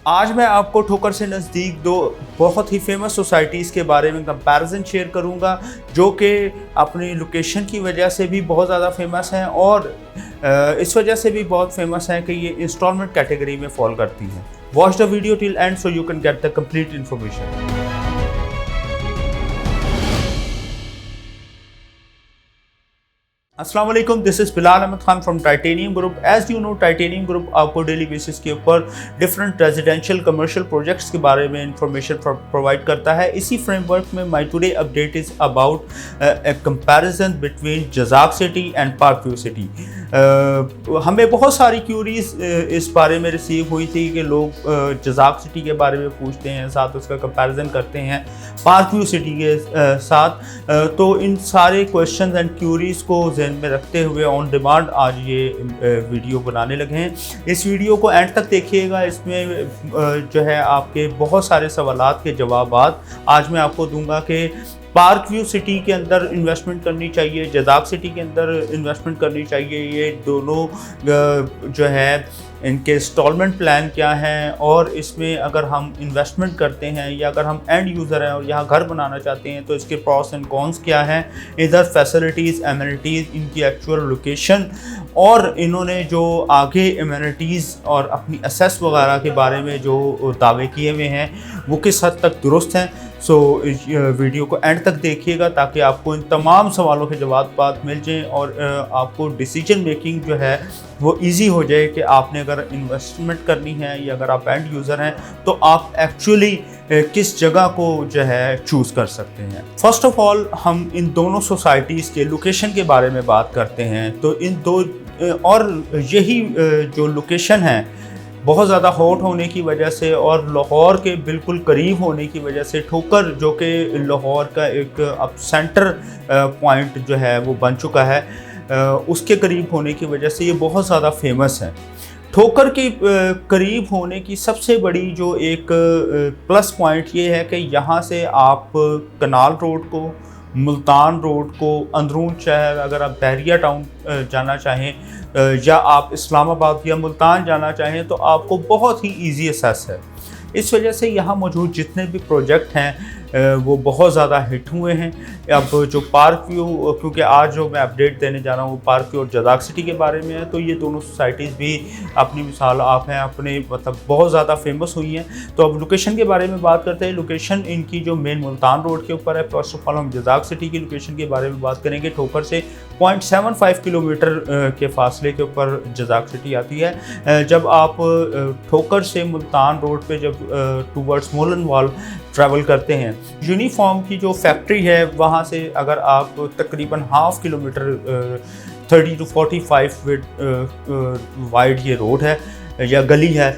आज मैं आपको ठोकर से नज़दीक दो बहुत ही फेमस सोसाइटीज़ के बारे में कंपैरिजन शेयर करूंगा, जो कि अपनी लोकेशन की वजह से भी बहुत ज़्यादा फेमस हैं और इस वजह से भी बहुत फेमस हैं कि ये इंस्टॉलमेंट कैटेगरी में फॉल करती हैं। Watch the video till end so you can get the complete information. अस्सलाम वालेकुम, this is Bilal Ahmed Khan from titanium group. As you know, titanium group आपको डेली बेसिस के ऊपर डिफरेंट रेजिडेंशियल कमर्शियल प्रोजेक्ट्स के बारे में इंफॉर्मेशन प्रोवाइड करता है। इसी फ्रेमवर्क में my today update is about a comparison between जज़ाक city and park view city. हमें बहुत सारी क्यूरीज इस बारे में रिसीव हुई थी कि लोग जज़ाक सिटी के बारे में पूछते हैं, साथ उसका कंपैरिजन करते हैं पार्क व्यू सिटी के साथ। तो इन सारे क्वेश्चंस एंड क्यूरीज को ध्यान में रखते हुए ऑन डिमांड आज ये वीडियो बनाने लगे हैं। इस वीडियो को एंड तक देखिएगा, इसमें जो है आपके बहुत सारे सवालात के जवाबात आज मैं आपको दूंगा कि पार्क व्यू सिटी के अंदर इन्वेस्टमेंट करनी चाहिए, जज़ाक सिटी के अंदर इन्वेस्टमेंट करनी चाहिए, ये दोनों जो है इनके इंस्टॉलमेंट प्लान क्या हैं, और इसमें अगर हम इन्वेस्टमेंट करते हैं या अगर हम एंड यूज़र हैं और यहाँ घर बनाना चाहते हैं तो इसके प्रॉस एंड कॉन्स क्या हैं, इधर फैसिलिटीज़, एमिनिटीज़, इनकी एक्चुअल लोकेशन और इन्होंने जो आगे एमिनिटीज़ और अपनी असेस वगैरह के बारे में जो दावे किए हुए हैं वो किस हद तक दुरुस्त हैं। सो वीडियो को एंड तक देखिएगा ताकि आपको इन तमाम सवालों के जवाब मिल जाएं और आपको डिसीजन मेकिंग जो है वो इजी हो जाए कि आपने अगर इन्वेस्टमेंट करनी है या अगर आप एंड यूज़र हैं तो आप एक्चुअली किस जगह को जो है चूज़ कर सकते हैं। फर्स्ट ऑफ ऑल हम इन दोनों सोसाइटीज़ के लोकेशन के बारे में बात करते हैं। तो इन दो और यही जो लोकेशन है बहुत ज़्यादा हॉट होने की वजह से और लाहौर के बिल्कुल करीब होने की वजह से ठोकर, जो कि लाहौर का एक अब सेंटर पॉइंट जो है वो बन चुका है, उसके करीब होने की वजह से ये बहुत ज़्यादा फेमस है। ठोकर के करीब होने की सबसे बड़ी जो एक प्लस पॉइंट ये है कि यहाँ से आप कनाल रोड को, मुल्तान रोड को, अंदरून शहर अगर आप बहरिया टाउन जाना चाहें या आप इस्लामाबाद या मुल्तान जाना चाहें तो आपको बहुत ही इजी एक्सेस है। इस वजह से यहाँ मौजूद जितने भी प्रोजेक्ट हैं वो बहुत ज़्यादा हिट हुए हैं। अब जो पार्क व्यू, क्योंकि आज जो मैं अपडेट देने जा रहा हूँ वो पार्क व्यू और जज़ाक सिटी के बारे में है, तो ये दोनों सोसाइटीज़ भी अपनी मिसाल आप हैं, अपने मतलब बहुत ज़्यादा फेमस हुई हैं। तो अब लोकेशन के बारे में बात करते हैं। लोकेशन इनकी जो मेन मुल्तान रोड के ऊपर है। फर्स्ट ऑफ ऑल हम जज़ाक सिटी की लोकेशन के बारे में बात करेंगे। ठोकर से 0.75 किलोमीटर के फासले के ऊपर जज़ाक सिटी आती है। जब आप ठोकर से मुल्तान रोड पे जब टूवर्ड्स मोलनवाल ट्रैवल करते हैं, यूनिफॉर्म की जो फैक्ट्री है वहाँ से अगर आप तकरीबन हाफ किलोमीटर 30 to 45 वाइड ये रोड है या गली है,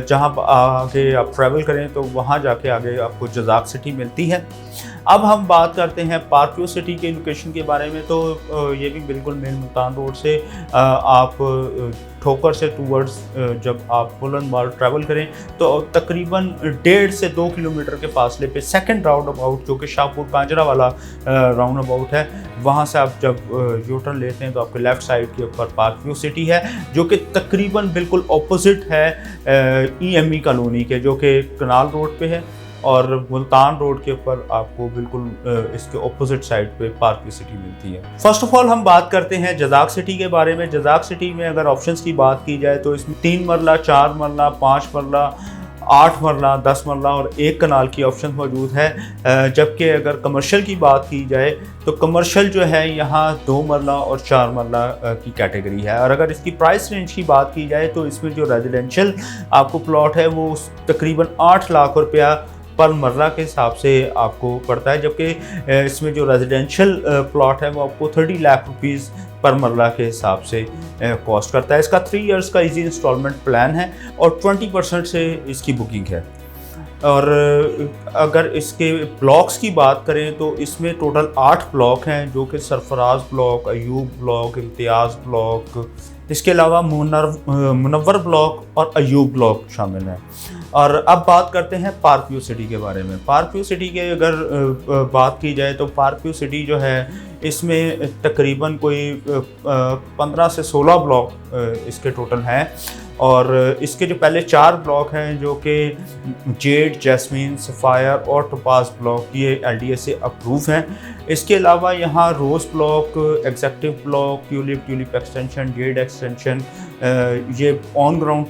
जहाँ आगे आप ट्रैवल करें तो वहाँ जाके आगे आपको जज़ाक सिटी मिलती है। अब हम बात करते हैं पार्क व्यू सिटी के लोकेशन के बारे में। तो ये भी बिल्कुल मेन मुल्तान रोड से आप ठोकर से टूवर्ड्स जब आप बुलंदवाल ट्रैवल करें तो तकरीबन 1.5 से 2 किलोमीटर के फासले पे सेकंड राउंड अबाउट, जो कि शाहपुर कांजरा वाला राउंड अबाउट है, वहाँ से आप जब यू टर्न लेते हैं तो आपके लेफ़्ट साइड के ऊपर पार्क व्यू सिटी है, जो कि तकरीबन बिल्कुल ऑपोजिट है EME कॉलोनी के, जो कि कनाल रोड पे है, और मुल्तान रोड के ऊपर आपको बिल्कुल इसके ऑपोजिट साइड पे पार्क व्यू सिटी मिलती है। फर्स्ट ऑफ ऑल हम बात करते हैं जज़ाक सिटी के बारे में। जज़ाक सिटी में अगर ऑप्शंस की बात की जाए तो इसमें 3 मरला, 4 मरला, 5 मरला, 8 मरला, 10 मरला और 1 कनाल की ऑप्शन मौजूद है। जबकि अगर कमर्शियल की बात की जाए तो कमर्शियल जो है यहाँ 2 मरला और 4 मरला की कैटेगरी है। और अगर इसकी प्राइस रेंज की बात की जाए तो इसमें जो रेजिडेंशियल आपको प्लॉट है वो तकरीबन 8 लाख रुपया पर मरला के हिसाब से आपको पड़ता है, जबकि इसमें जो रेजिडेंशियल प्लॉट है वो आपको 30 लाख रुपीज़ पर मरला के हिसाब से कॉस्ट करता है। इसका 3 इयर्स का इजी इंस्टॉलमेंट प्लान है और 20% से इसकी बुकिंग है। और अगर इसके ब्लॉक्स की बात करें तो इसमें टोटल 8 ब्लॉक हैं, जो कि सरफराज ब्लॉक, अयूब ब्लॉक, इम्तियाज़ ब्लॉक, इसके अलावा मुनव्वर ब्लॉक और अयूब ब्लॉक शामिल हैं। और अब बात करते हैं पार्क व्यू सिटी के बारे में। पार्क व्यू सिटी के अगर बात की जाए तो पार्क व्यू सिटी जो है इसमें तकरीबन कोई 15 से 16 ब्लॉक इसके टोटल हैं। और इसके जो पहले 4 ब्लॉक हैं जो कि जेड, जैस्मीन, सफ़ायर और टोपाज ब्लॉक, ये LDA से अप्रूव हैं। इसके अलावा यहाँ rose block, executive block, tulip extension, jade extension, ये ऑन ग्राउंड,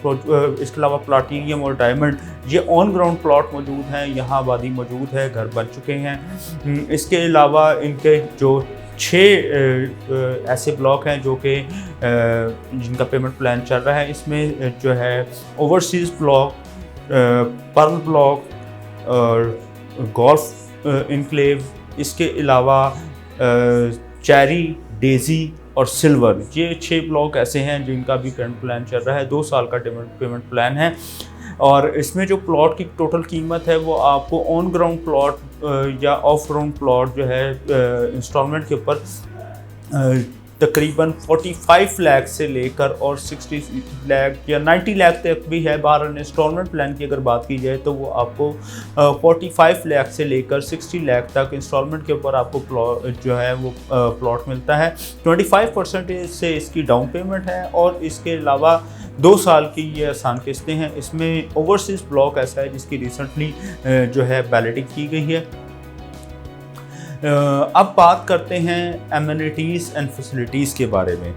इसके अलावा प्लाटीनियम और डायमंड, ये ऑन ग्राउंड प्लॉट मौजूद हैं, यहाँ आबादी मौजूद है, घर बन चुके हैं। इसके अलावा इनके जो 6 ऐसे ब्लॉक हैं जो कि जिनका पेमेंट प्लान चल रहा है। इसमें जो है ओवरसीज़ ब्लॉक, पर्ल ब्लॉक और गोल्फ इनक्लेव, इसके अलावा चेरी, डेजी और सिल्वर, ये 6 ब्लॉक ऐसे हैं जिनका भी पेमेंट प्लान चल रहा है। 2 साल का पेमेंट प्लान है और इसमें जो प्लॉट की टोटल कीमत है वो आपको ऑन ग्राउंड प्लॉट या ऑफ ग्राउंड प्लॉट जो है इंस्टॉलमेंट के ऊपर तकरीबन 45 लाख से लेकर और 60 लाख या 90 लाख तक भी है। बहरहाल इंस्टॉलमेंट प्लान की अगर बात की जाए तो वो आपको 45 लाख से लेकर 60 लाख तक इंस्टॉलमेंट के ऊपर आपको प्लॉट जो है वो प्लॉट मिलता है। 25% से इसकी डाउन पेमेंट है और इसके अलावा 2 साल की ये आसान किस्तें हैं। इसमें ओवरसीज़ ब्लॉक ऐसा है जिसकी रिसेंटली जो है बैलेटिंग की गई है। अब बात करते हैं एमिनिटीज़ एंड फैसिलिटीज़ के बारे में।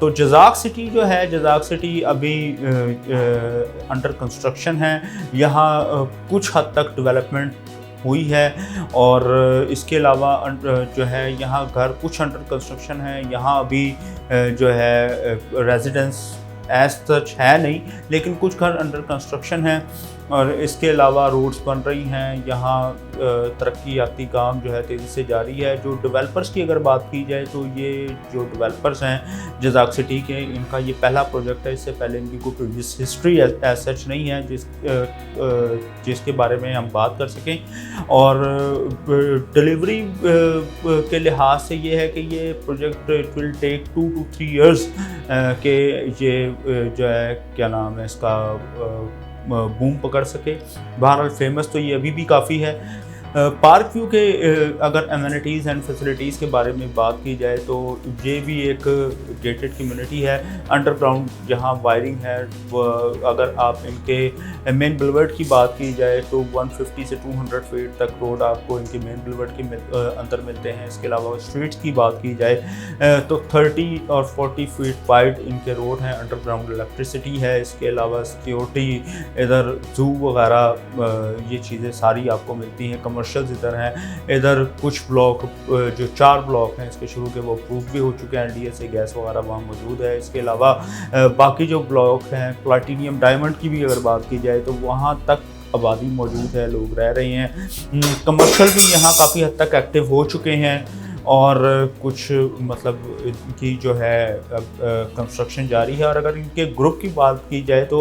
तो जज़ाक सिटी जो है, जज़ाक सिटी अभी अंडर कंस्ट्रक्शन है। यहाँ कुछ हद तक डेवलपमेंट हुई है और इसके अलावा जो है यहाँ घर कुछ अंडर कंस्ट्रक्शन है। यहाँ अभी जो है रेजिडेंस एज सच है नहीं, लेकिन कुछ घर अंडर कंस्ट्रक्शन है और इसके अलावा रोड्स बन रही हैं। यहाँ तरक्कीयाती काम जो है तेज़ी से जारी है। जो डेवलपर्स की अगर बात की जाए तो ये जो डेवलपर्स हैं जज़ाक सिटी के, इनका ये पहला प्रोजेक्ट है। इससे पहले इनकी कोई प्रीवियस हिस्ट्री एज सच नहीं है जिसके बारे में हम बात कर सकें। और डिलीवरी के लिहाज से ये है कि ये project it will take 2 to 3 years के ये जो है क्या नाम है इसका बूम पकड़ सके। बहरहाल फेमस तो ये अभी भी काफ़ी है। पार्क व्यू के अगर एमिनिटीज़ एंड फैसिलिटीज़ के बारे में बात की जाए तो ये भी एक गेटेड कम्युनिटी है। अंडरग्राउंड जहाँ वायरिंग है, अगर आप इनके मेन बुलेवार्ड की बात की जाए तो 150 से 200 फीट तक रोड आपको इनके मेन बुलेवार्ड के अंदर मिलते हैं। इसके अलावा स्ट्रीट्स की बात की जाए तो 30 और 40 फीट वाइड इनके रोड हैं। अंडरग्राउंड इलेक्ट्रिसिटी है। इसके अलावा सिक्योरिटी, इधर जू वगैरह ये चीज़ें सारी आपको मिलती हैं। कमर्शियल्स इधर हैं। इधर कुछ ब्लॉक जो 4 ब्लॉक हैं इसके शुरू के वो अप्रूव भी हो चुके हैं। LDA से गैस वगैरह वहाँ मौजूद है। इसके अलावा बाकी जो ब्लॉक हैं प्लाटीनियम, डायमंड की भी अगर बात की जाए तो वहाँ तक आबादी मौजूद है, लोग रह रहे हैं। कमर्शियल भी यहाँ काफ़ी हद तक एक्टिव हो चुके हैं और कुछ मतलब इनकी जो है कंस्ट्रक्शन जारी है। और अगर इनके ग्रुप की बात की जाए तो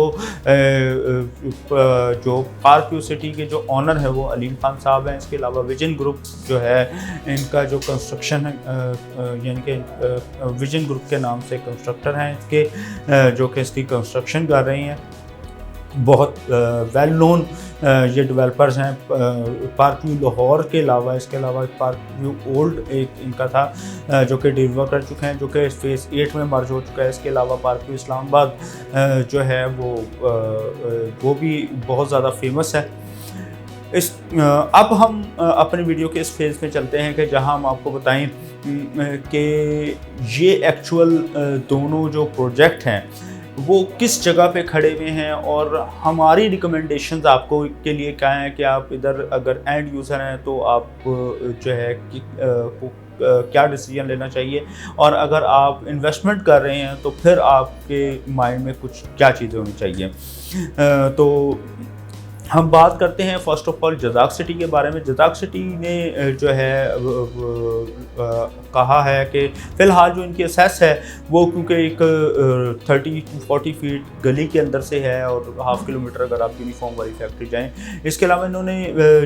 जो पार्क व्यू सिटी के जो ऑनर है वो अलीम खान साहब हैं। इसके अलावा विजन ग्रुप जो है इनका जो कंस्ट्रक्शन है यानी कि विजन ग्रुप के नाम से कंस्ट्रक्टर हैं इसके जो कि इसकी कंस्ट्रक्शन कर रहे हैं। बहुत वेल नोन ये डेवलपर्स हैं। पार्क व्यू लाहौर के अलावा इसके अलावा पार्क व्यू ओल्ड एक इनका था जो कि डिलीवर कर चुके हैं, जो कि फेज़ 8 में मर्ज हो चुका है। इसके अलावा पार्क व्यू इस्लामाबाद जो है वो भी बहुत ज़्यादा फेमस है। अब हम अपनी वीडियो के इस फेज़ में चलते हैं कि जहां हम आपको बताएं कि ये एक्चुअल दोनों जो प्रोजेक्ट हैं वो किस जगह पे खड़े हुए हैं और हमारी रिकमेंडेशंस आपको के लिए क्या हैं कि आप इधर अगर एंड यूज़र हैं तो आप जो है क्या डिसीजन लेना चाहिए, और अगर आप इन्वेस्टमेंट कर रहे हैं तो फिर आपके माइंड में कुछ क्या चीज़ें होनी चाहिए। तो हम बात करते हैं फर्स्ट ऑफ ऑल जज़ाक सिटी के बारे में। जज़ाक सिटी ने जो है कहा है कि फ़िलहाल जो इनकी असेस है वो क्योंकि एक 30 to 40 फीट गली के अंदर से है और ½ किलोमीटर अगर आप यूनिफॉर्म वाली फैक्ट्री जाएं। इसके अलावा इन्होंने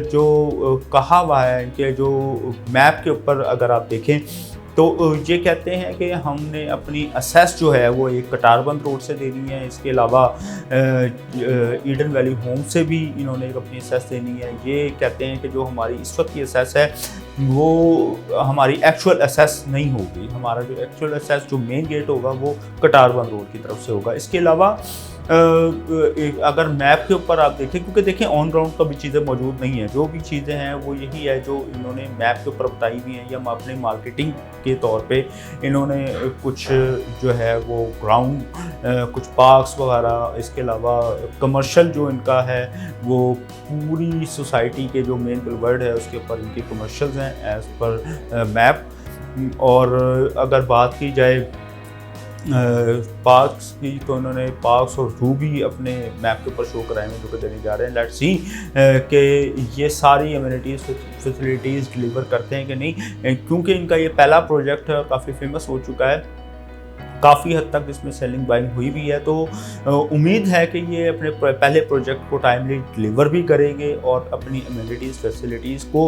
जो कहा हुआ है कि जो मैप के ऊपर अगर आप देखें तो ये कहते हैं कि हमने अपनी असेस जो है वो एक कटारबंद रोड से देनी है। इसके अलावा ईडन वैली होम से भी इन्होंने एक अपनी असेस देनी है। ये कहते हैं कि जो हमारी इस वक्त की असेस है वो हमारी एक्चुअल असेस नहीं होगी। हमारा जो एक्चुअल असेस जो मेन गेट होगा वो कटारबंद रोड की तरफ से होगा। इसके अलावा अगर मैप के ऊपर आप देखें, क्योंकि देखें ऑन ग्राउंड तो भी चीज़ें मौजूद नहीं है, जो भी चीज़ें हैं वो यही है जो इन्होंने मैप के ऊपर बताई हुई हैं या अपने मार्केटिंग के तौर पे इन्होंने कुछ जो है वो ग्राउंड, कुछ पार्क्स वगैरह, इसके अलावा कमर्शियल जो इनका है वो पूरी सोसाइटी के जो मेन बुलवर्ड है उसके ऊपर इनके कमर्शियल्स हैं एज़ पर मैप। और अगर बात की जाए पार्क्स की, तो उन्होंने पार्क्स और जू भी अपने मैप के ऊपर शो कराए हैं जो कि देने जा रहे हैं। लेट्स सी कि ये सारी एमिनिटीज़ फैसिलिटीज़ डिलीवर करते हैं कि नहीं, क्योंकि इनका ये पहला प्रोजेक्ट है, काफ़ी फेमस हो चुका है, काफ़ी हद तक इसमें सेलिंग बाइंग हुई भी है। तो उम्मीद है कि ये अपने पहले प्रोजेक्ट को टाइमली डिलीवर भी करेंगे और अपनी एमिनिटीज़ फैसिलिटीज़ को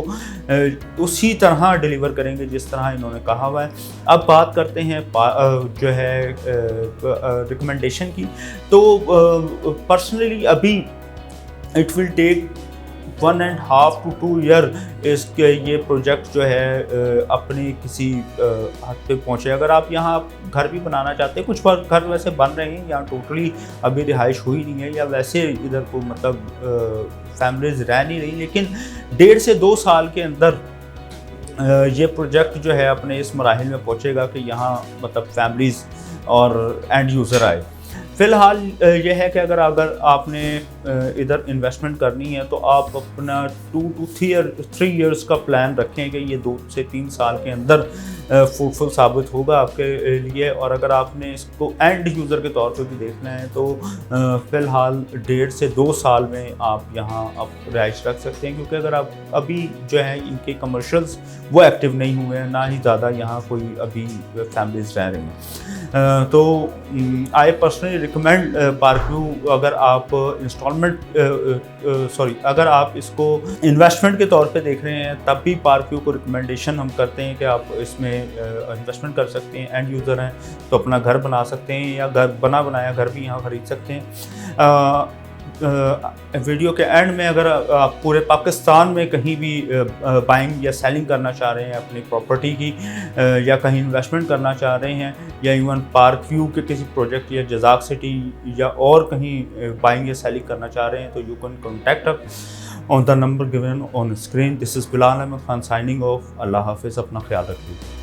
उसी तरह डिलीवर करेंगे जिस तरह इन्होंने कहा हुआ है। अब बात करते हैं जो है रिकमेंडेशन की। तो पर्सनली अभी it will take 1.5 to 2 year इसके ये प्रोजेक्ट जो है अपने किसी हद पे पहुँचे। अगर आप यहाँ घर भी बनाना चाहते हैं, कुछ घर वैसे बन रहे हैं, यहाँ टोटली अभी रिहाइश हुई नहीं है या वैसे इधर को मतलब फैमिलीज रह नहीं रही, लेकिन 1.5 से 2 साल के अंदर ये प्रोजेक्ट जो है अपने इस मराहिल में पहुँचेगा कि यहाँ मतलब फैमिलीज़ और एंड यूज़र आए। फ़िलहाल यह है कि अगर आपने इधर इन्वेस्टमेंट करनी है तो आप अपना 2 to 3 ईयर्स का प्लान रखें कि ये 2 से 3 साल के अंदर फ्रूटफुल साबित होगा आपके लिए। और अगर आपने इसको एंड यूज़र के तौर पे भी देखना है तो फ़िलहाल 1.5 से 2 साल में आप यहाँ आप रिहाइश रख सकते हैं, क्योंकि अगर आप अभी जो है इनके कमर्शियल्स वो एक्टिव नहीं हुए हैं, ना ही ज़्यादा यहाँ कोई अभी फैमिलीज़ रह रही हैं। तो आई पर्सनली रिकमेंड पार्कव्यू। अगर आप अगर आप इसको इन्वेस्टमेंट के तौर पे देख रहे हैं तब भी पार्कव्यू को रिकमेंडेशन हम करते हैं कि आप इसमें इन्वेस्टमेंट कर सकते हैं। एंड यूज़र हैं तो अपना घर बना सकते हैं या घर बनाया घर भी यहाँ खरीद सकते हैं। वीडियो के एंड में अगर आप पूरे पाकिस्तान में कहीं भी बाइंग या सेलिंग करना चाह रहे हैं अपनी प्रॉपर्टी की, या कहीं इन्वेस्टमेंट करना चाह रहे हैं, या इवन पार्कव्यू के किसी प्रोजेक्ट या जज़ाक सिटी या और कहीं बाइंग या सेलिंग करना चाह रहे हैं, तो you can contact us on the number given on screen. This is Bilal Ahmed Khan signing off. अल्लाह हाफिज़, अपना ख्याल रखिए।